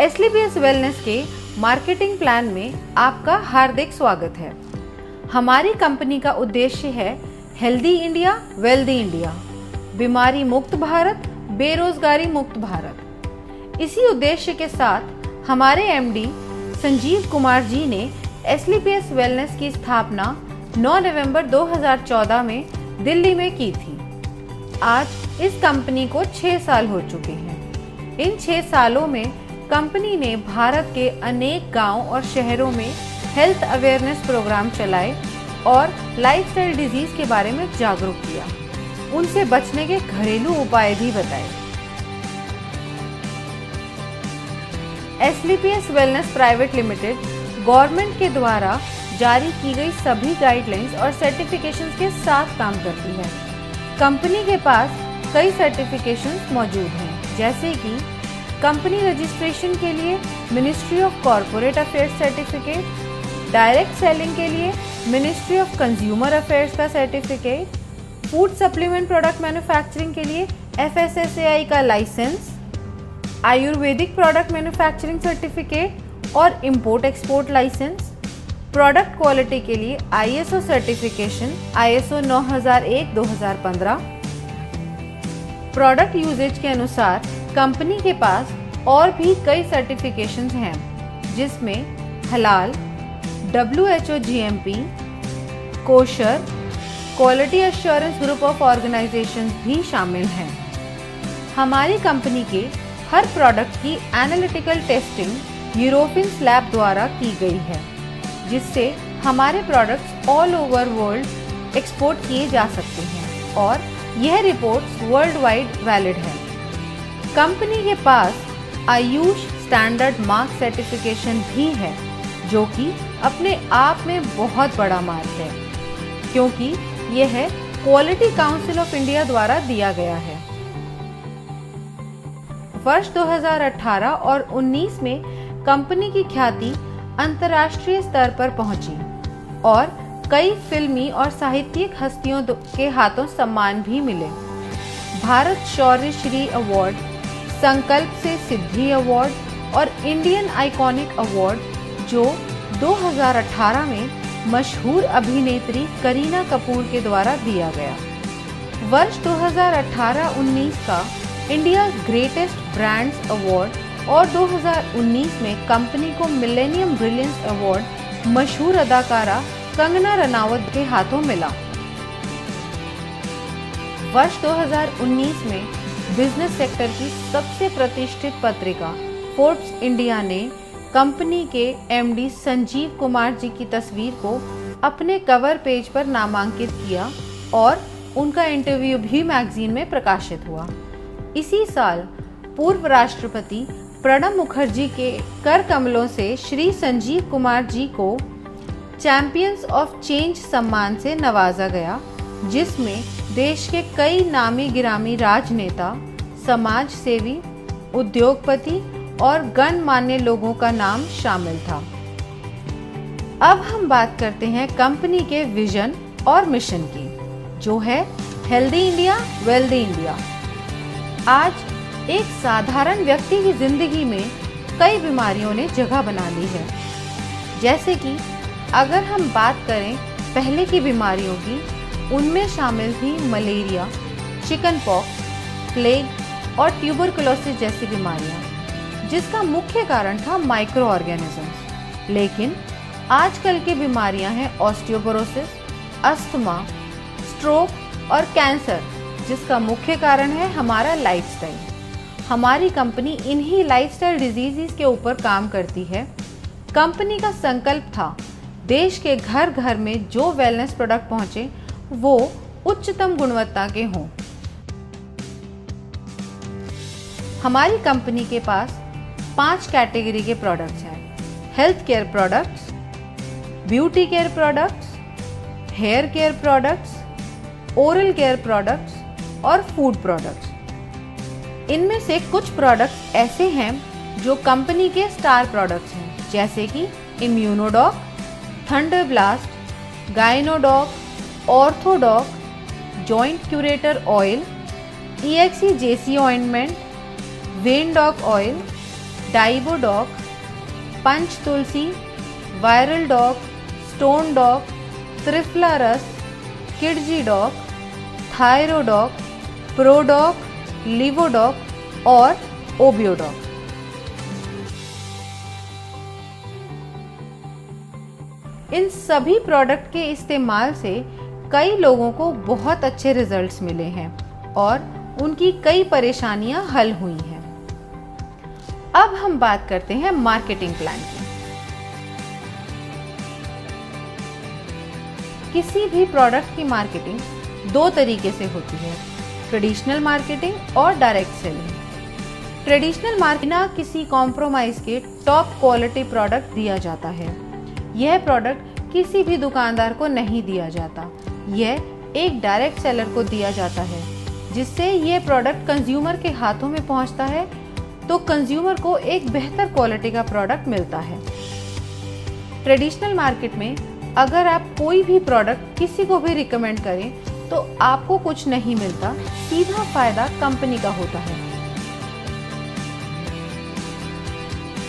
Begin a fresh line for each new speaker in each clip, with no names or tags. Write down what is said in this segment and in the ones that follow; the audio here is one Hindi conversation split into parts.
एसलीपीएस वेलनेस के मार्केटिंग प्लान में आपका हार्दिक स्वागत है। हमारी कंपनी का उद्देश्य है हेल्दी इंडिया, वेल्दी इंडिया, बीमारी मुक्त भारत, बेरोजगारी मुक्त भारत। इसी उद्देश्य के साथ हमारे एमडी संजीव कुमार जी ने एसलीपीएस वेलनेस की स्थापना 9 नवंबर 2014 में दिल्ली में की थी। आज इस कंपनी को 6 साल हो चुके हैं। इन 6 सालों में कंपनी ने भारत के अनेक गांव और शहरों में हेल्थ अवेयरनेस प्रोग्राम चलाए और लाइफस्टाइल डिजीज के बारे में जागरूक किया, उनसे बचने के घरेलू उपाय भी बताए। एसलीपीएस वेलनेस प्राइवेट लिमिटेड गवर्नमेंट के द्वारा जारी की गई सभी गाइडलाइंस और सर्टिफिकेशंस के साथ काम करती है। कंपनी के पास कई सर्टिफिकेशंस मौजूद हैं, जैसे कि कंपनी रजिस्ट्रेशन के लिए ministry of corporate affairs certificate, direct selling के लिए मिनिस्ट्री ऑफ कंज्यूमर अफेयर्स का certificate, food supplement product manufacturing के लिए FSSAI का licence, Ayurvedic product manufacturing certificate और import export licence, product quality के लिए ISO certification ISO 9001-2015। Product usages के अनुसार कंपनी के पास और भी कई सर्टिफिकेशंस हैं, जिसमें हलाल, WHO GMP, kosher, quality assurance group of organisations भी शामिल हैं। हमारी कंपनी के हर प्रोडक्ट की एनालिटिकल टेस्टिंग यूरोपियन लैब द्वारा की गई है, जिससे हमारे products all over world export किए जा सकते हैं और यह रिपोर्ट्स वर्ल्ड वाइड वैलिड है। कंपनी के पास आयुष स्टैंडर्ड मार्क सर्टिफिकेशन भी है, जो कि अपने आप में बहुत बड़ा मार्क है, क्योंकि यह क्वालिटी काउंसिल ऑफ इंडिया द्वारा दिया गया है। वर्ष 2018 और 19 में कंपनी की ख्याति अंतर्राष्ट्रीय स्तर पर पहुंची और कई फिल्मी और साहित्यिक हस्तियों के हाथों सम्मान भी मिले। भारत शौर्य श्री अवार्ड, संकल्प से सिद्धि अवार्ड और इंडियन आइकॉनिक अवार्ड, जो 2018 में मशहूर अभिनेत्री करीना कपूर के द्वारा दिया गया। वर्ष 2018-19 का इंडिया ग्रेटेस्ट ब्रांड्स अवार्ड और 2019 में कंपनी को मिलेनियम ब्रिलियंस अवार्ड मशहूर अदाकारा कंगना रनावत के हाथों मिला। वर्ष 2019 में बिजनेस सेक्टर की सबसे प्रतिष्ठित पत्रिका फोर्ब्स इंडिया ने कंपनी के एमडी संजीव कुमार जी की तस्वीर को अपने कवर पेज पर नामांकित किया और उनका इंटरव्यू भी मैगजीन में प्रकाशित हुआ। इसी साल पूर्व राष्ट्रपति प्रणब मुखर्जी के कर कमलों से श्री संजीव कुमार जी को चैंपियंस ऑफ चेंज सम्मान से नवाजा गया, जिसमें देश के कई नामी गिरामी राजनेता, समाज सेवी, उद्योगपति और गणमान्य लोगों का नाम शामिल था। अब हम बात करते हैं कंपनी के विजन और मिशन की, जो है हेल्दी इंडिया, वेल्दी इंडिया। आज एक साधारण व्यक्ति की जिंदगी में कई बीमारियों ने जगह बना ली है, जैसे कि अगर हम बात करें पहले की बीमारियों की, उनमें शामिल थी मलेरिया, चिकन पॉक्स, प्लेग और ट्यूबरकुलोसिस जैसी बीमारियां, जिसका मुख्य कारण था माइक्रो ऑर्गेनिजम्स। लेकिन आजकल की बीमारियां हैं ऑस्टियोपोरोसिस, अस्थमा, स्ट्रोक और कैंसर, जिसका मुख्य कारण है हमारा लाइफस्टाइल। हमारी कंपनी इन्हीं लाइफस्टाइल डिजीज़ के ऊपर काम करती है। कंपनी का संकल्प था देश के घर घर में जो वेलनेस प्रोडक्ट पहुंचे वो उच्चतम गुणवत्ता के हों। हमारी कंपनी के पास 5 कैटेगरी के प्रोडक्ट्स हैं: health care products, beauty care products, hair care products, oral care products और फूड प्रोडक्ट्स। इनमें से कुछ प्रोडक्ट्स ऐसे हैं जो कंपनी के स्टार प्रोडक्ट्स हैं, जैसे कि Immunodoc, Thunder Blast, Gynodoc, Orthodoc, joint curator oil, EXE JC ointment, Vein Doc oil, Diabodoc, Panch Tulsi, viral doc, stone doc, Triphala रस, किडजी डॉक, थायरोडॉक, प्रोडॉक, लिवोडॉक और ओबियोडॉक। इन सभी प्रोडक्ट के इस्तेमाल से कई लोगों को बहुत अच्छे रिजल्ट्स मिले हैं और उनकी कई परेशानियां हल हुई हैं। अब हम बात करते हैं मार्केटिंग प्लान की। किसी भी प्रोडक्ट की मार्केटिंग दो तरीके से होती है, ट्रेडिशनल मार्केटिंग और डायरेक्ट सेलिंग। ट्रेडिशनल मार्केटिंग बिना किसी कॉम्प्रोमाइज के टॉप क्वालिटी प्रोडक्ट दिया जाता है। यह प्रोडक्ट किसी भी दुकानदार को नहीं दिया जाता, यह एक डायरेक्ट सेलर को दिया जाता है, जिससे यह प्रोडक्ट कंज्यूमर के हाथों में पहुंचता है तो कंज्यूमर को एक बेहतर क्वालिटी का प्रोडक्ट मिलता है। ट्रेडिशनल मार्केट में अगर आप कोई भी प्रोडक्ट किसी को भी रिकमेंड करें तो आपको कुछ नहीं मिलता, सीधा फायदा कंपनी का होता है।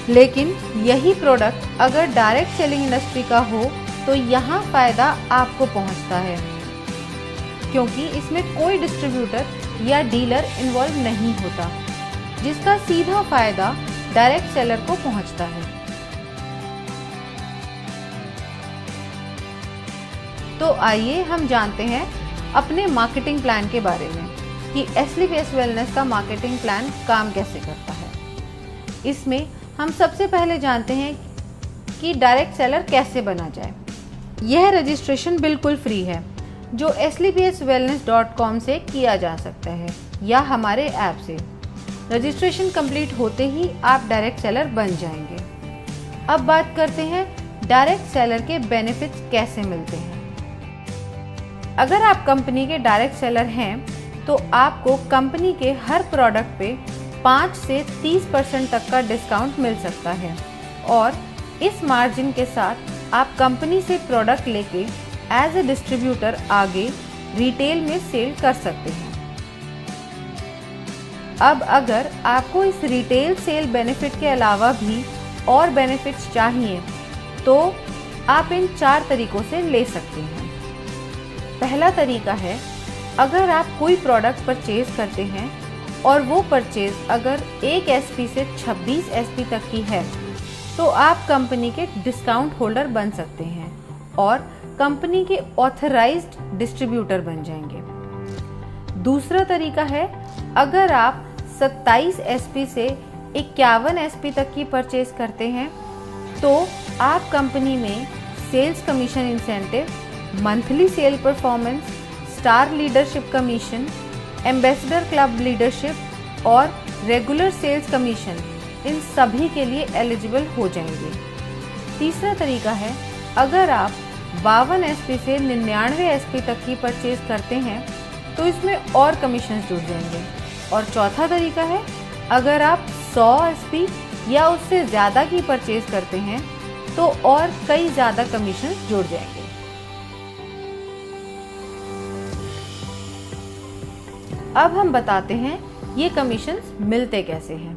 लेकिन यही प्रोडक्ट अगर डायरेक्ट सेलिंग इंडस्ट्री का हो तो यहाँ फायदा आपको पहुँचता है, क्योंकि इसमें कोई डिस्ट्रीब्यूटर या डीलर इन्वॉल्व नहीं होता, जिसका सीधा फायदा डायरेक्ट सेलर को पहुँचता है। तो आइए हम जानते हैं अपने मार्केटिंग प्लान के बारे में कि SLPS वेलनेस का मार्केटिंग प्लान काम कैसे करता है। इसमें हम सबसे पहले जानते हैं कि डायरेक्ट सेलर कैसे बना जाए। यह रजिस्ट्रेशन बिल्कुल फ्री है, जो slpswellness.com से किया जा सकता है या हमारे ऐप से। रजिस्ट्रेशन कंप्लीट होते ही आप डायरेक्ट सेलर बन जाएंगे। अब बात करते हैं डायरेक्ट सेलर के बेनिफिट्स कैसे मिलते हैं। अगर आप कंपनी के डायरेक्ट सेलर हैं तो आपको कंपनी के हर प्रोडक्ट पे 5 से 30% तक का डिस्काउंट मिल सकता है और इस मार्जिन के साथ आप कंपनी से प्रोडक्ट लेके एज ए डिस्ट्रीब्यूटर आगे रिटेल में सेल कर सकते हैं। अब अगर आपको इस रिटेल सेल बेनिफिट के अलावा भी और बेनिफिट्स चाहिए तो आप इन 4 तरीकों से ले सकते हैं। पहला तरीका है, अगर आप कोई प्रोडक्ट परचेज करते हैं और वो परचेज अगर 1 SP से 26 SP तक की है तो आप कंपनी के डिस्काउंट होल्डर बन सकते हैं और कंपनी के ऑथराइज्ड डिस्ट्रीब्यूटर बन जाएंगे। दूसरा तरीका है, अगर आप 27 SP से 51 SP तक की परचेज करते हैं तो आप कंपनी में sales commission incentive, monthly sale performance, star leadership commission, ambassador club leadership और रेगुलर सेल्स कमीशन, इन सभी के लिए एलिजिबल हो जाएंगे। तीसरा तरीका है, अगर आप 52 SP से 99 SP तक की परचेज करते हैं तो इसमें और कमीशन जुड़ जाएंगे। और चौथा तरीका है, अगर आप 100 SP या उससे ज़्यादा की परचेज करते हैं तो और कई ज़्यादा कमीशन जुड़ जाएंगे। अब हम बताते हैं ये कमीशंस मिलते कैसे हैं।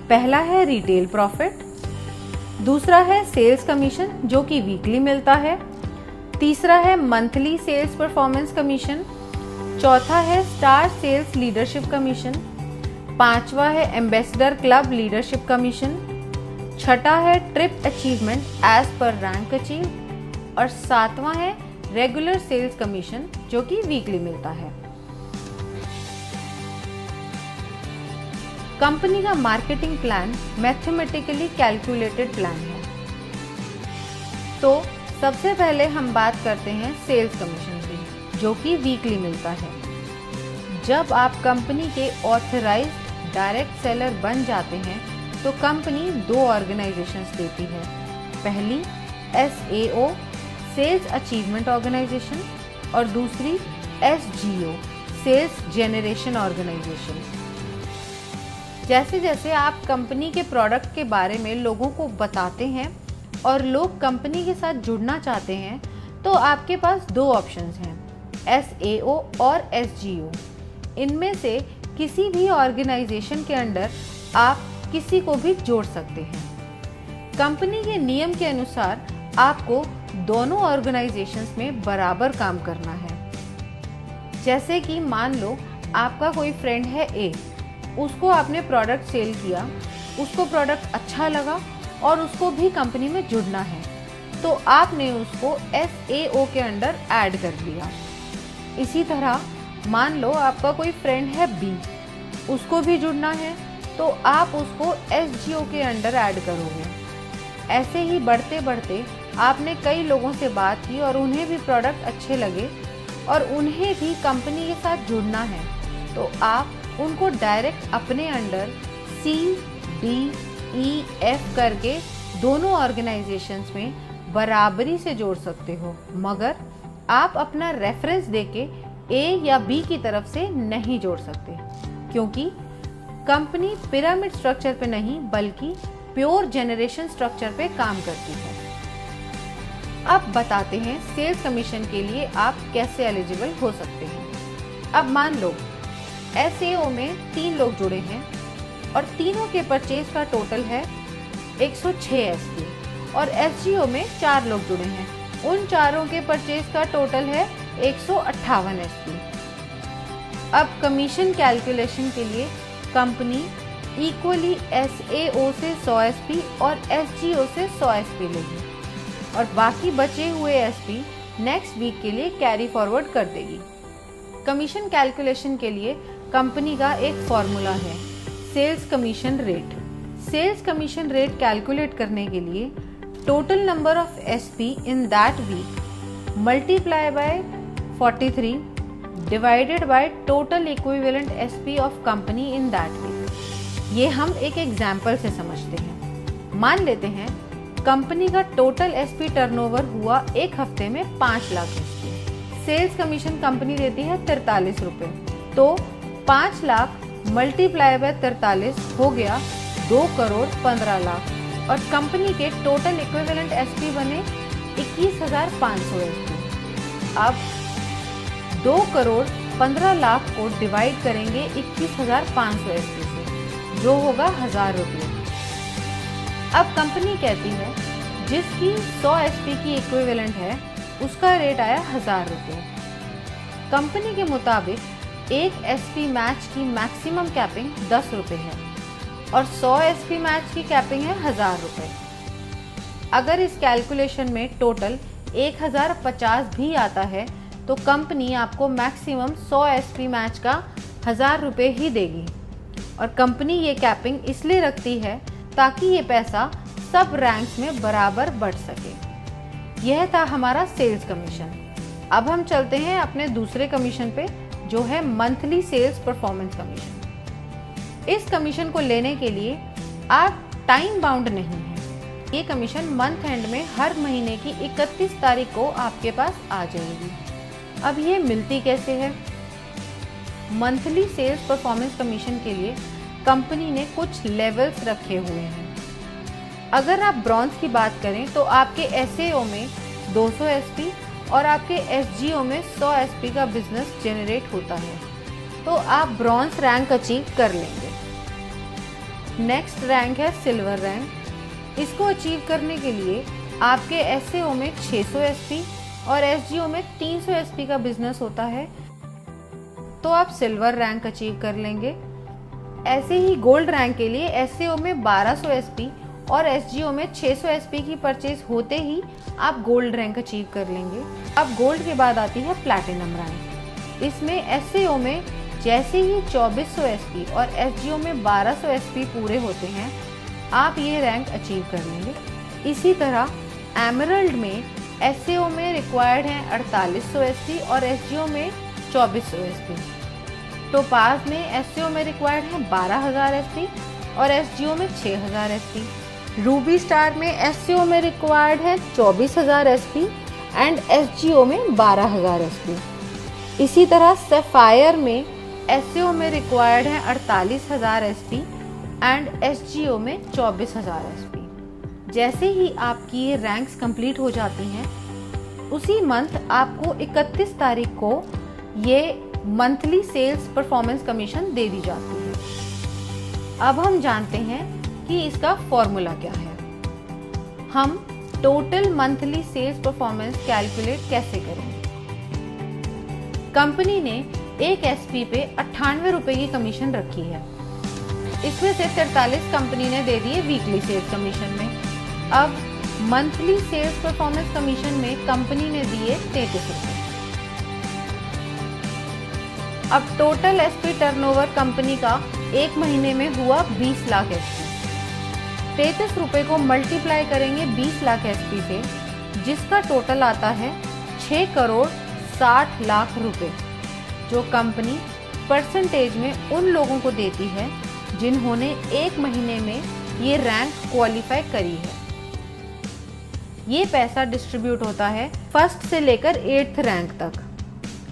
पहला है रिटेल प्रॉफिट, दूसरा है सेल्स कमीशन जो कि वीकली मिलता है, तीसरा है मंथली सेल्स परफॉर्मेंस कमीशन, चौथा है स्टार सेल्स लीडरशिप कमीशन, पांचवा है एम्बेसडर क्लब लीडरशिप कमीशन, छठा है trip achievement as per rank achieve और सातवां है रेगुलर सेल्स कमीशन जो कि वीकली मिलता है। कंपनी का marketing plan mathematically calculated plan है। तो सबसे पहले हम बात करते हैं सेल्स कमीशन की, जो कि वीकली मिलता है। जब आप कंपनी के ऑथराइज्ड डायरेक्ट सेलर बन जाते हैं तो कंपनी 2 ऑर्गेनाइजेशंस देती है। पहली SAO सेल्स अचीवमेंट ऑर्गेनाइजेशन और दूसरी SGO सेल्स जेनरेशन ऑर्गेनाइजेशन। जैसे जैसे आप कंपनी के प्रोडक्ट के बारे में लोगों को बताते हैं और लोग कंपनी के साथ जुड़ना चाहते हैं तो आपके पास 2 ऑप्शंस हैं, SAO और SGO। इनमें से किसी भी ऑर्गेनाइजेशन के अंडर आप किसी को भी जोड़ सकते हैं। कंपनी के नियम के अनुसार आपको दोनों ऑर्गेनाइजेशंस में बराबर काम करना है। जैसे कि मान लो आपका कोई फ्रेंड है ए, उसको आपने प्रोडक्ट सेल किया, उसको प्रोडक्ट अच्छा लगा और उसको भी कंपनी में जुड़ना है, तो आपने उसको SAO के अंडर ऐड कर दिया। इसी तरह मान लो आपका कोई फ्रेंड है बी, उसको भी जुड़ना है, तो आप उसको SGO के अंडर ऐड करोगे। ऐसे ही बढ़ते बढ़ते आपने कई लोगों से बात की और उन्हें भी प्रोडक्ट अच्छे लगे और उन्हें भी कंपनी के साथ जुड़ना है, तो आप उनको डायरेक्ट अपने अंडर CDEF करके दोनों ऑर्गेनाइजेशंस में बराबरी से जोड़ सकते हो, मगर आप अपना रेफरेंस देके ए या बी की तरफ से नहीं जोड़ सकते, क्योंकि कंपनी पिरामिड स्ट्रक्चर पे नहीं बल्कि प्योर जनरेशन स्ट्रक्चर पे काम करती है। अब बताते हैं सेल्स कमीशन के लिए आप कैसे एलिजिबल हो सकते हैं। अब मान लो SAO में 3 लोग जुड़े हैं और तीनों के परचेज का टोटल है 106 SP और SGO में 4 लोग जुड़े हैं, उन चारों के परचेज का टोटल है 158 SP। अब कमीशन कैलकुलेशन के लिए कंपनी इक्वली SAO से 100 SP और SGO से 100 SP लेगी और बाकी बचे हुए SP नेक्स्ट वीक के लिए कैरी फॉरवर्ड कर देगी। कमीशन कैलकुलेशन के लिए कंपनी का एक फॉर्मूला है, sales commission rate. Sales commission rate calculate करने के लिए total number of SP in that week multiply by 43 divided by total equivalent SP of company in that week. ये हम एक एग्जाम्पल से समझते हैं। मान लेते हैं कंपनी का टोटल SP टर्नओवर हुआ एक हफ्ते में 5 lakh SP। Sales commission company देती है 43 रुपये, तो 5 लाख मल्टीप्लाई बाय 43 हो गया 2 करोड़ 15 लाख और कंपनी के टोटल इक्विवेलेंट SP बने 21,500 SP। अब 2 करोड़ 15 लाख को डिवाइड करेंगे 21,500 SP से, जो होगा 1000 रुपये। अब कंपनी कहती है जिसकी 100 SP की इक्विवेलेंट है उसका रेट आया 1000 रुपये। कंपनी के मुताबिक एक SP मैच की मैक्सिमम कैपिंग 10 रुपये है और 100 SP मैच की कैपिंग है 1000 रुपये। अगर इस कैलकुलेशन में टोटल 1050 भी आता है तो कंपनी आपको मैक्सिमम 100 SP मैच का 1000 रुपये ही देगी और कंपनी ये कैपिंग इसलिए रखती है ताकि ये पैसा सब रैंक्स में बराबर बढ़ सके। यह था हमारा सेल्स कमीशन। अब हम चलते हैं अपने दूसरे कमीशन पे, जो है मंथली सेल्स परफॉर्मेंस कमीशन। इस कमीशन को लेने के लिए आप टाइम बाउंड नहीं है। ये कमीशन मंथ एंड में हर महीने की 31 तारीख को आपके पास आ जाएगी। अब ये मिलती कैसे है? मंथली सेल्स परफॉर्मेंस कमीशन के लिए कंपनी ने कुछ लेवल्स रखे हुए हैं। अगर आप ब्रॉन्ज की बात करें तो आपके SAO में 200 SP और आपके SGO में 100 SP का बिजनेस जनरेट होता है, तो आप ब्रॉन्ज रैंक अचीव कर लेंगे। नेक्स्ट रैंक है सिल्वर रैंक। इसको अचीव करने के लिए आपके SAO में 600 SP और SGO में 300 SP का बिजनेस होता है, तो आप सिल्वर रैंक अचीव कर लेंगे। ऐसे ही गोल्ड रैंक के लिए SAO में 1200 SP और SGO में 600 SP की परचेज होते ही आप गोल्ड रैंक अचीव कर लेंगे। अब गोल्ड के बाद आती है प्लैटिनम रैंक। इसमें SAO में जैसे ही 2400 SP और SGO में 1200 SP पूरे होते हैं, आप ये रैंक अचीव कर लेंगे। इसी तरह एमरल्ड में SAO में रिक्वायर्ड हैं 4800 SP और SGO में 2400 SP। टोपाज में SAO में रिक्वायर्ड है 12000 SP और SGO में 6000 SP। रूबी स्टार में SAO में रिक्वायर्ड है 24000 SP एंड SGO में 12000 SP। इसी तरह सैफायर में SAO में रिक्वायर्ड है 48000 SP एंड SGO में 24000 SP। जैसे ही आपकी ये रैंक्स कंप्लीट हो जाती हैं, उसी मंथ आपको 31 तारीख को ये मंथली सेल्स परफॉर्मेंस कमीशन दे दी जाती है। अब हम जानते हैं कि इसका फॉर्मूला क्या है। हम total monthly sales performance calculate कैसे करेंगे। कंपनी ने एक एसपी पे 98 रुपए की कमीशन रखी है। इसमें से 43 कंपनी ने दे दिए वीकली सेल्स कमीशन में। अब मंथली सेल्स परफॉर्मेंस कमीशन में कंपनी ने दिए 33 रुपए। अब टोटल एसपी टर्नओवर कंपनी का एक महीने में हुआ 20 लाख एसपी। 33 रुपए को मल्टीप्लाई करेंगे 20 लाख एसपी से, जिसका टोटल आता है 6 करोड़ 60 लाख रुपए, जो कंपनी परसेंटेज में उन लोगों को देती है जिन्होंने एक महीने में ये रैंक क्वालिफाई करी है। ये पैसा डिस्ट्रीब्यूट होता है फर्स्ट से लेकर 8th रैंक तक,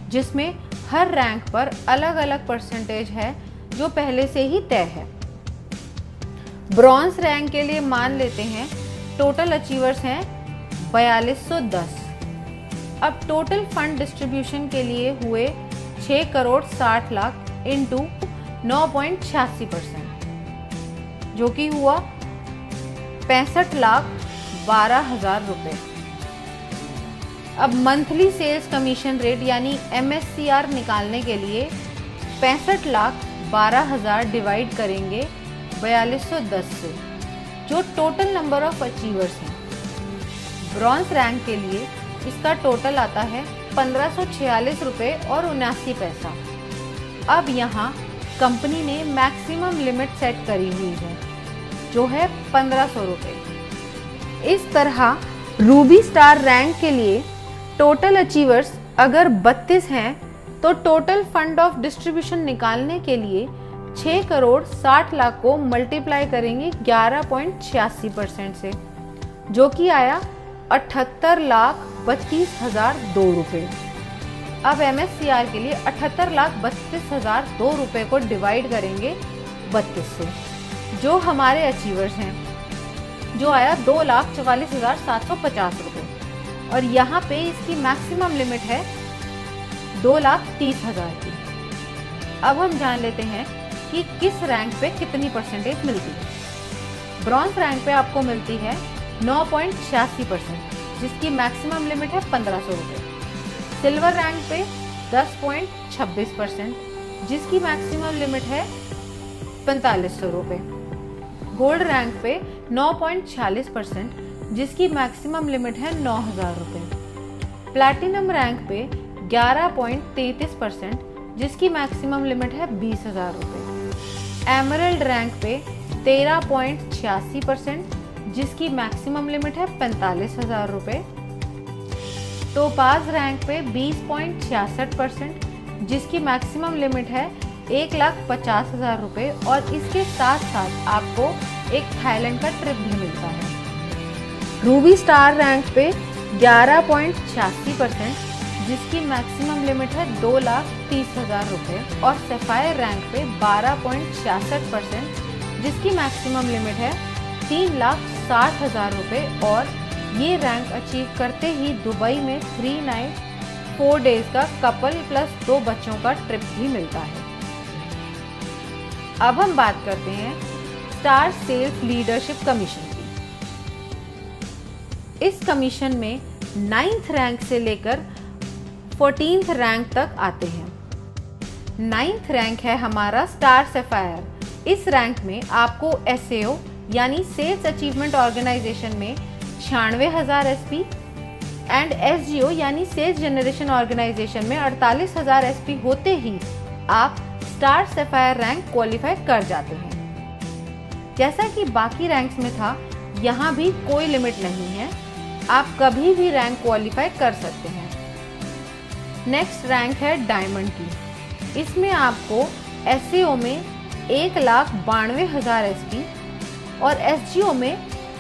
जिसमें हर रैंक पर अलग अलग परसेंटेज है जो पहले से ही तय है। ब्रॉन्ज रैंक के लिए मान लेते हैं टोटल अचीवर्स हैं 4210। अब टोटल फंड डिस्ट्रीब्यूशन के लिए हुए 6 करोड़ 60 लाख इंटू 9.86%, जो कि हुआ 65,12,000 रुपए। अब मंथली सेल्स कमीशन रेट यानी MSCR निकालने के लिए 65,12,000 डिवाइड करेंगे 4210 से, जो टोटल नंबर ऑफ अचीवर्स हैं। ब्रॉन्ज रैंक के लिए इसका टोटल आता है 1546 रुपये और 79 पैसा। अब यहाँ कंपनी ने मैक्सिमम लिमिट सेट करी हुई है, जो है 1500 रुपये। इस तरह रूबी स्टार रैंक के लिए टोटल अचीवर्स अगर 32 हैं तो टोटल फंड ऑफ डिस्ट्रीब्यूशन निकालने के लिए 6 करोड़ 60 लाख को मल्टीप्लाई करेंगे 11.86% से, जो कि आया 78,32,002 रुपये। अब MSCR के लिए 78,32,002 रुपये को डिवाइड करेंगे 32 से, जो हमारे अचीवर्स हैं, जो आया 2,44,750 रुपये। और यहाँ पे इसकी मैक्सिमम लिमिट है 2,30,000 की। अब हम जान लेते हैं कि किस रैंक पे कितनी परसेंटेज मिलती है। ब्रॉन्ज रैंक पे आपको मिलती है 9.86%, जिसकी मैक्सिमम लिमिट है 1500 रुपये। सिल्वर रैंक पे 10.26%, जिसकी मैक्सिमम लिमिट है 4500 रुपये। गोल्ड रैंक पे 9.46%, जिसकी मैक्सिमम लिमिट है 9,000 रुपये। प्लैटिनम रैंक पे 11.33%, जिसकी मैक्सिमम लिमिट है 20,000 रुपये। एमरल्ड रैंक पे 13.86%, जिसकी मैक्सिमम लिमिट है 45,000 रुपये। टोपाज रैंक पे 20.66%, जिसकी मैक्सिमम लिमिट है 1,50,000 रुपये। और इसके साथ साथ आपको एक थाईलैंड का ट्रिप भी मिलता है। रूबी स्टार रैंक पे 11.86%, जिसकी मैक्सिमम लिमिट है 2,30,000 रुपये। और सफायर रैंक पे 12.66%, जिसकी मैक्सिमम लिमिट है 3,60,000 रुपये। और ये रैंक अचीव करते ही दुबई में 3 नाइट 4 डेज का कपल प्लस 2 बच्चों का ट्रिप भी मिलता है। अब हम बात करते हैं स्टार सेल्स लीडरशिप कमीशन की। इस कमीशन में 9th रैंक से लेकर 14th रैंक तक आते हैं। 9th रैंक है हमारा स्टार सफायर। इस रैंक में आपको SAO यानी सेल्स अचीवमेंट ऑर्गेनाइजेशन में 96,000 SP एंड SGO यानी सेल्स जनरेशन ऑर्गेनाइजेशन में 48,000 SP होते ही आप स्टार सफायर रैंक क्वालिफाई कर जाते हैं। जैसा कि बाकी रैंक्स में था, यहाँ भी कोई लिमिट नहीं है, आप कभी भी रैंक क्वालिफाई कर सकते हैं। नेक्स्ट रैंक है डायमंड की। इसमें आपको SAO में 1,92,000 SP और SGO में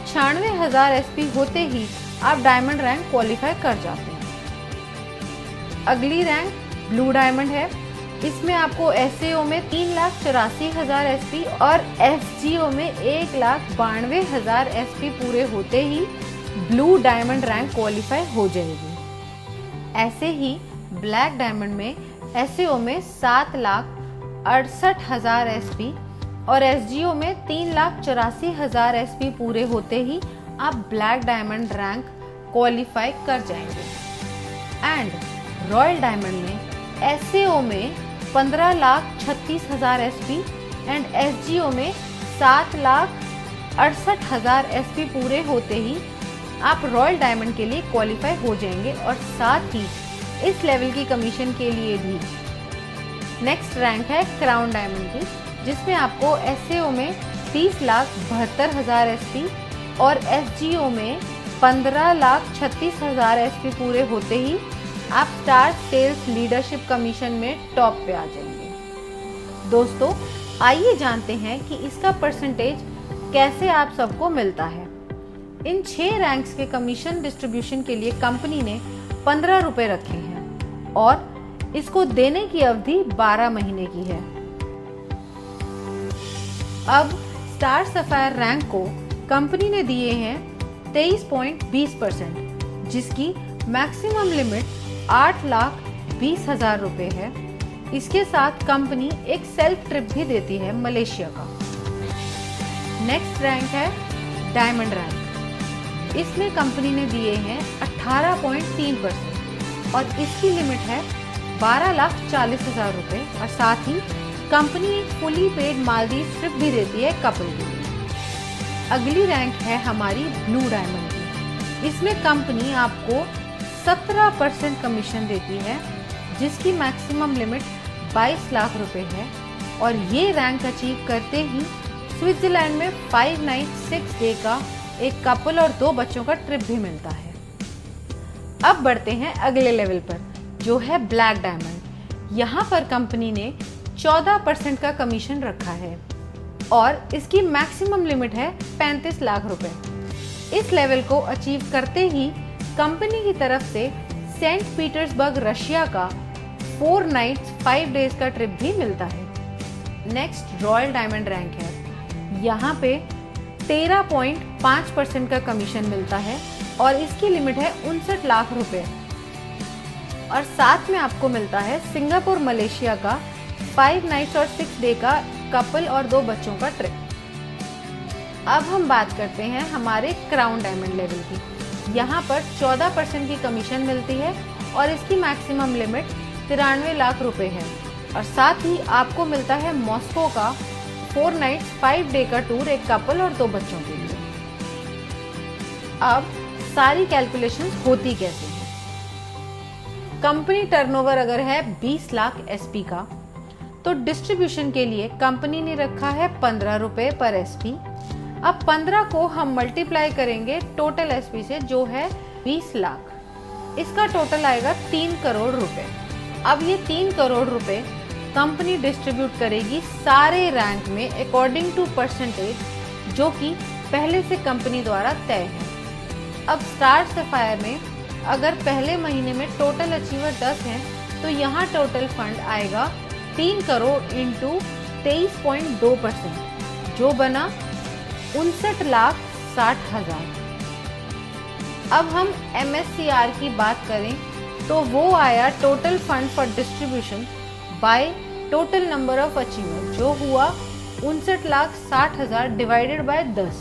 96,000 SP होते ही आप डायमंड रैंक क्वालिफाई कर जाते हैं। अगली रैंक ब्लू डायमंड है। इसमें आपको SAO में 3,84,000 SP और SGO में 1,92,000 SP पूरे होते ही ब्लू डायमंड रैंक क्वालिफाई हो जाएगी। ऐसे ही ब्लैक डायमंड में SAO में 7,68,000 SP और एसजीओ में 3,84,000 एसपी पूरे होते ही आप ब्लैक डायमंड रैंक क्वालिफाई कर जाएंगे। एंड रॉयल डायमंड में एसएओ में 15,36,000 एसपी एंड एसजीओ में 7,68,000 एसपी पूरे होते ही आप रॉयल डायमंड के लिए क्वालिफाई हो जाएंगे और साथ ही इस लेवल की कमीशन के लिए भी नेक्स्ट रैंक है क्राउन डायमंड की, जिसमें आपको एसएओ में 30,72,000 एसपी और एसजीओ में 15,36,000 एसपी पूरे होते ही आप स्टार सेल्स लीडरशिप कमीशन में टॉप पे आ जाएंगे। दोस्तों, आइए जानते हैं कि इसका परसेंटेज कैसे आप सबको मिलता है। इन 6 रैंक्स के कमीशन डिस्ट्रीब्यूशन के लिए कंपनी ने 15 रुपए रखे हैं और इसको देने की अवधि 12 महीने की है। अब स्टार सफायर रैंक को कंपनी ने दिए हैं 23.20%, जिसकी मैक्सिमम लिमिट 8,20,000 रुपए है। इसके साथ कंपनी एक सेल्फ ट्रिप भी देती है मलेशिया का। नेक्स्ट रैंक है डायमंड रैंक। इसमें कंपनी ने दिए हैं 18.3% और इसकी लिमिट है 12,40,000 रुपए और साथ ही कंपनी एक फुली पेड मालदीव ट्रिप भी देती है कपल के लिए। अगली रैंक है हमारी ब्लू डायमंड की। इसमें कंपनी आपको 17% कमीशन देती है, जिसकी मैक्सिमम लिमिट 22 लाख रुपए है और ये रैंक अचीव करते ही स्विट्जरलैंड में 5 नाइट 6 डे का एक कपल और 2 बच्चों का ट्रिप भी मिलता है। अब बढ़ते हैं अगले लेवल पर, जो है ब्लैक डायमंड। यहाँ पर कंपनी ने 14% का कमीशन रखा है और इसकी मैक्सिमम लिमिट है 35 लाख रुपए। इस लेवल को अचीव करते ही कंपनी की तरफ से सेंट पीटर्सबर्ग रशिया का 4 नाइट्स 5 डेज का ट्रिप भी मिलता है। नेक्स्ट रॉयल डायमंड रैंक है। यहाँ पे 13.5% का कमीशन मिलता है और इसकी लिमिट है 59 लाख रुपए और साथ में आपको मिलता है सिंगापुर मलेशिया का 5 नाइट्स और 6 डे का कपल और 2 बच्चों का ट्रिप। अब हम बात करते हैं हमारे क्राउन डायमंड लेवल की। यहाँ पर 14% की कमीशन मिलती है और इसकी मैक्सिमम लिमिट 93 लाख रुपए है और साथ ही आपको मिलता है मॉस्को का 4 नाइट्स 5 डे का टूर एक कपल और 2 बच्चों के लिए। अब सारी कैलकुलेशंस होती कैसे हैं। कंपनी टर्नओवर अगर है 20 लाख एसपी का, तो डिस्ट्रीब्यूशन के लिए कंपनी ने रखा है 15 रुपए पर एसपी। अब 15 को हम मल्टीप्लाई करेंगे टोटल एसपी से, जो है 20 लाख। इसका टोटल आएगा 3 करोड़ रुपए। अब ये 3 करोड़ रुपए कंपनी डिस्ट्रीब्यूट करेगी सारे रैंक में अकॉर्डिंग टू परसेंटेज, जो कि पहले से कंपनी द्वारा तय है। अब स्टार सफायर में अगर पहले महीने में टोटल अचीवर 10 हैं, तो यहाँ टोटल फंड आएगा 3 करोड़ इंटू 23.2%, जो बना 59,60,000। अब हम MSCR की बात करें तो वो आया total fund for distribution by total number of achiever, जो हुआ 59,60,000 डिवाइडेड बाय 10,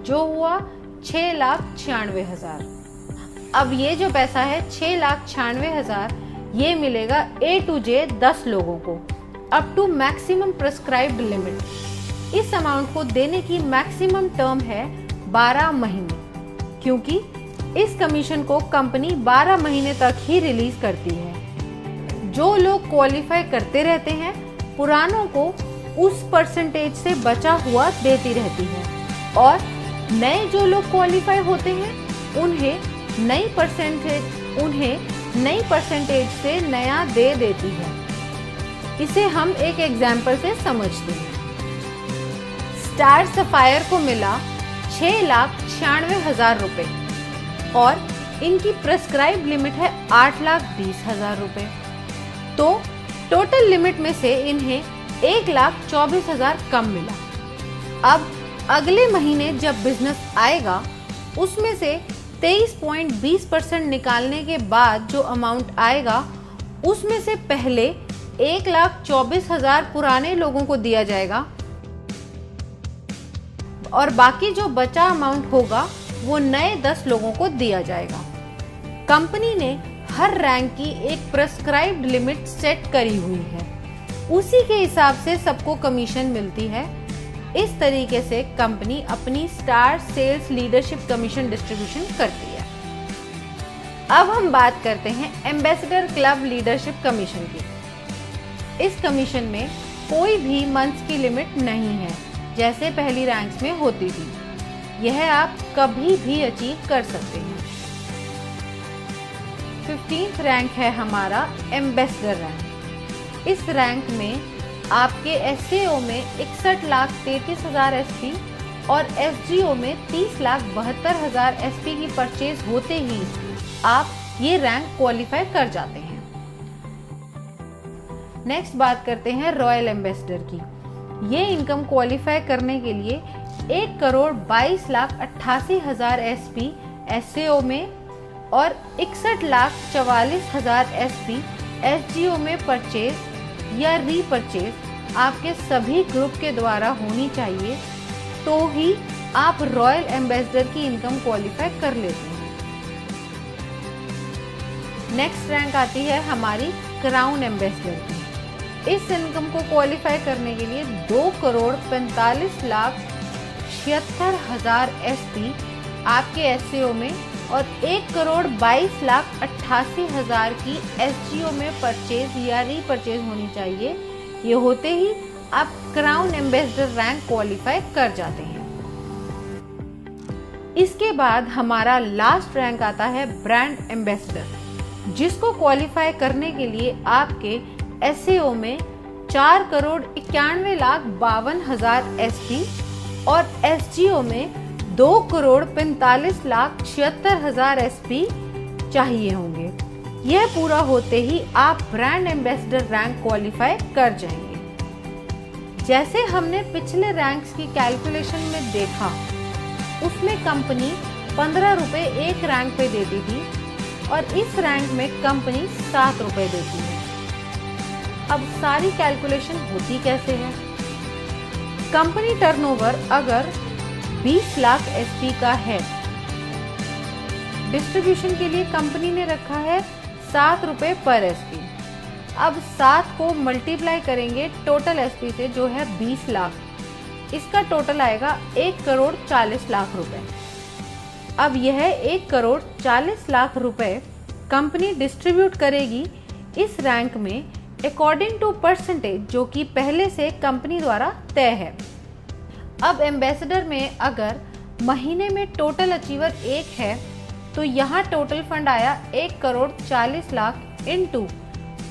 जो हुआ 6,96,000। अब ये जो पैसा है 6,96,000 ये मिलेगा A to J 10 लोगों को up to maximum prescribed limit. इस अमाउंट को देने की मैक्सिमम टर्म है 12 महीने, क्योंकि इस कमीशन को कंपनी 12 महीने तक ही रिलीज करती है। जो लोग क्वालिफाई करते रहते हैं, पुरानों को उस परसेंटेज से बचा हुआ देती रहती है और नए जो लोग क्वालिफाई होते हैं उन्हें नई परसेंटेज से नया दे देती है। इसे हम एक एग्जाम्पल से समझते हैं। स्टार सफायर को मिला 6,96,000 रुपए और इनकी प्रेस्क्राइब लिमिट है 8,20,000 रुपए। तो टोटल लिमिट में से इन्हें 1,24,000 कम मिला। अब अगले महीने जब बिजनेस आएगा, उसमें से 23.20% निकालने के बाद जो अमाउंट आएगा, उसमें से पहले 1,24,000 पुराने लोगों को दिया जाएगा और बाकी जो बचा अमाउंट होगा वो नए 10 लोगों को दिया जाएगा। कंपनी ने हर रैंक की एक प्रेस्क्राइब्ड लिमिट सेट करी हुई है, उसी के हिसाब से सबको कमीशन मिलती है। इस तरीके से कंपनी अपनी star sales leadership commission distribution करती है। अब हम बात करते हैं एम्बेसडर क्लब लीडरशिप कमीशन की। इस कमीशन में कोई भी मंथ्स की लिमिट नहीं है, जैसे पहली रैंक्स में होती थी। यह आप कभी भी अचीव कर सकते हैं। 15th रैंक है हमारा एम्बेसडर रैंक। इस रैंक में आपके SAO में 61,33,000 SP और SGO में 30,72,000 SP की परचेज होते ही आप ये रैंक क्वालिफाई कर जाते हैं। नेक्स्ट बात करते हैं रॉयल एम्बेसडर की। ये इनकम क्वालिफाई करने के लिए 1,22,88,000 SP SAO में और 61,44,000 SP SGO में परचेज या रीपरचेज आपके सभी ग्रुप के द्वारा होनी चाहिए, तो ही आप रॉयल एम्बेसडर की इनकम क्वालिफाई कर लेते हैं। नेक्स्ट रैंक आती है हमारी क्राउन एम्बेसडर की। इस इनकम को क्वालिफाई करने के लिए 2,45,76,000 SP आपके SAO में और 1,22,88,000 की SGO में परचेज या रीपरचेज होनी चाहिए। ये होते ही आप क्राउन एम्बेसडर रैंक क्वालिफाई कर जाते हैं। इसके बाद हमारा लास्ट रैंक आता है ब्रांड एम्बेसडर, जिसको क्वालिफाई करने के लिए आपके SAO में 4,91,52,000 SP और SGO में 2,45,76,000 SP चाहिए होंगे। यह पूरा होते ही आप ब्रांड एम्बेसडर रैंक क्वालिफाई कर जाएंगे। जैसे हमने पिछले रैंक्स की कैलकुलेशन में देखा, उसमें कंपनी 15 रुपए एक रैंक पे देती थी और इस रैंक में कंपनी 7 रुपए देती है। अब सारी कैलकुलेशन होती कैसे है? कंपनी टर्नओवर अगर 20 लाख SP का है, डिस्ट्रीब्यूशन के लिए कंपनी ने रखा है 7 रुपए पर SP। अब 7 को मल्टीप्लाई करेंगे टोटल SP से, जो है 20 लाख। इसका टोटल आएगा 1,40,00,000 रुपए। अब यह 1,40,00,000 रुपए कंपनी डिस्ट्रीब्यूट करेगी इस रैंक में अकॉर्डिंग टू परसेंटेज, जो कि पहले से कंपनी द्वारा तय है। अब एम्बेसडर में अगर महीने में टोटल अचीवर 1 है, तो यहाँ टोटल फंड आया 1,40,00,000 इंटू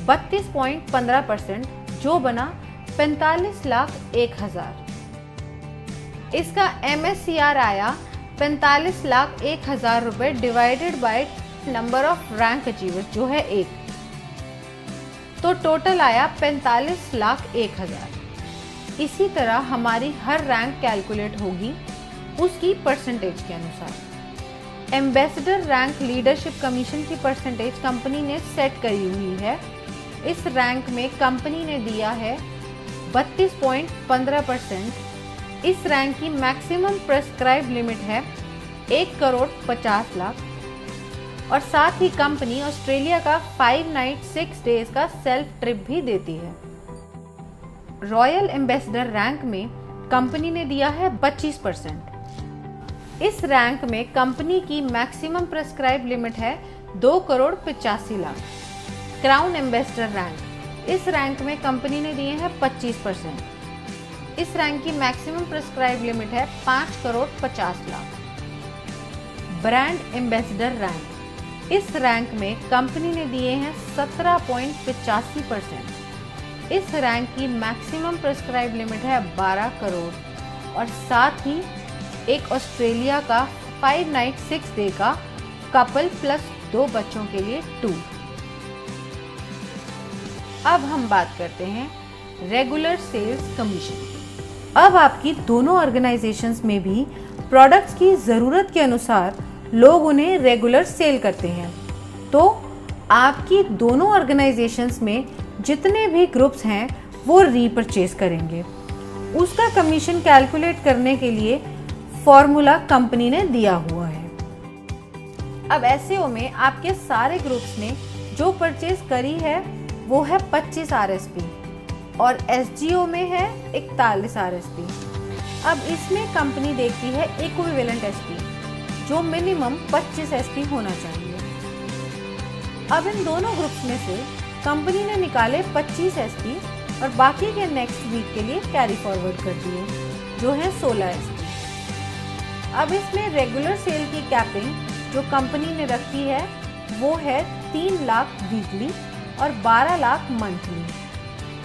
32.15%, जो बना 45,01,000। इसका MSCR आया 45,01,000 रुपए divided by number of rank achievers, जो है 1, तो टोटल आया 45,01,000। इसी तरह हमारी हर रैंक कैलकुलेट होगी उसकी परसेंटेज के अनुसार। एम्बेसडर रैंक लीडरशिप कमीशन की परसेंटेज कंपनी ने सेट करी हुई है। इस रैंक में कंपनी ने दिया है 32.15%। इस रैंक की मैक्सिमम प्रेस्क्राइब लिमिट है 1,50,00,000 और साथ ही कंपनी ऑस्ट्रेलिया का 5 नाइट 6 डेज का सेल्फ ट्रिप भी देती है। रॉयल एम्बेसडर रैंक में कंपनी ने दिया है 25%। इस रैंक में कंपनी की मैक्सिमम प्रेस्क्राइब लिमिट है 2,85,00,000। क्राउन एम्बेसडर रैंक, इस रैंक में कंपनी ने दिए हैं 25%। इस रैंक की मैक्सिमम प्रेस्क्राइब लिमिट है 5,50,00,000। ब्रांड एम्बेसडर रैंक, इस रैंक में कंपनी ने दिए हैं 17.85%। इस रैंक की मैक्सिमम प्रेस्क्राइब लिमिट है 12 करोड़ और साथ ही एक ऑस्ट्रेलिया का 5 नाइट 6 डे का कपल प्लस 2 बच्चों के लिए टूर। अब हम बात करते हैं रेगुलर सेल्स कमीशन। अब आपकी दोनों ऑर्गेनाइजेशंस में भी प्रोडक्ट्स की ज़रूरत के अनुसार लोग उन्हें रेगुलर सेल करते हैं, तो आपकी दोनों ऑर्गेनाइजेशंस में जितने भी ग्रुप्स हैं वो रीपरचेज करेंगे। उसका कमीशन कैलकुलेट करने के लिए फॉर्मूला कंपनी ने दिया हुआ है। अब एसईओ में आपके सारे ग्रुप्स ने जो परचेज करी है वो है 25 RSP और एसजीओ में है 41 RSP। अब इसमें कंपनी देखती है इक्विवेलेंट एसपी जो मिनिमम 25 एसपी होना चाहिए। अब इन दोनों ग्रुप्स में से कंपनी ने निकाले 25 एसपी और बाकी के नेक्स्ट वीक के लिए कैरी फॉरवर्ड कर दिए जो है 16 एसपी। अब इसमें रेगुलर सेल की कैपिंग जो कंपनी ने रखी है वो है 3 लाख वीकली और 12 लाख मंथली।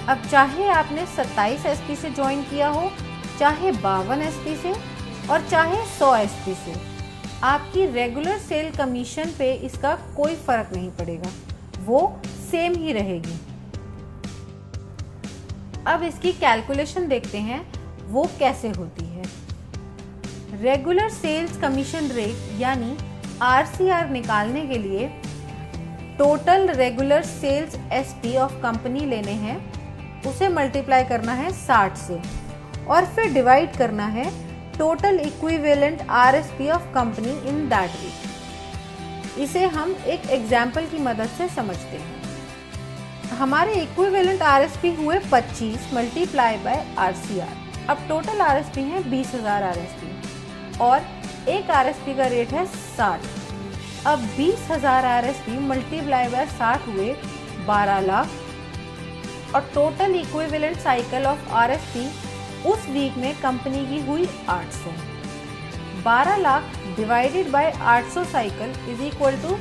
अब चाहे आपने 27 एसपी से ज्वाइन किया हो, चाहे 52 एसपी से और चाहे 100 एसपी से, आपकी रेगुलर सेल कमीशन पे इसका कोई फर्क नहीं पड़ेगा, वो सेम ही रहेगी। अब इसकी कैलकुलेशन देखते हैं वो कैसे होती है। रेगुलर सेल्स कमीशन रेट यानी RCR निकालने के लिए total regular sales SP of company लेने हैं, उसे मल्टीप्लाई करना है 60 से और फिर डिवाइड करना है total equivalent RSP of company in that week. इसे हम एक एग्जाम्पल की मदद से समझते हैं। हमारे इक्विवेलेंट RSP हुए 25 मल्टीप्लाई बाय RCR। अब टोटल RSP है 20,000 RSP और एक RSP का रेट है 60। अब 20,000 RSP मल्टीप्लाई बाय 60 हुए 12 लाख और total equivalent cycle of RSP उस वीक में कंपनी की हुई 800। 12 lakh divided by 800 cycle is equal to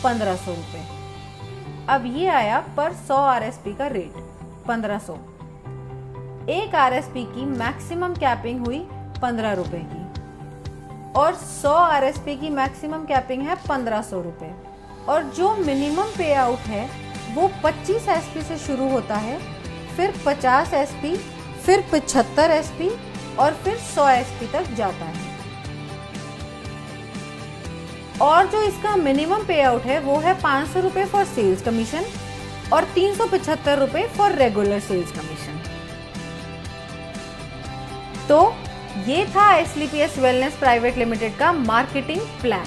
1500 रुपये। अब ये आया पर 100 RSP का रेट 1500। एक RSP की मैक्सिमम कैपिंग हुई 15 रुपये की और 100 RSP की मैक्सिमम कैपिंग है 1500 रुपये और जो मिनिमम पे आउट है वो 25 एसपी से शुरू होता है, फिर 50 एसपी, फिर 75 एसपी और फिर 100 एसपी तक जाता है। और जो इसका मिनिमम पे आउट है वो है 500 रुपये फॉर सेल्स कमीशन और 375 रुपये फॉर रेगुलर सेल्स कमीशन। तो ये था SLPS वेलनेस प्राइवेट लिमिटेड का मार्केटिंग प्लान।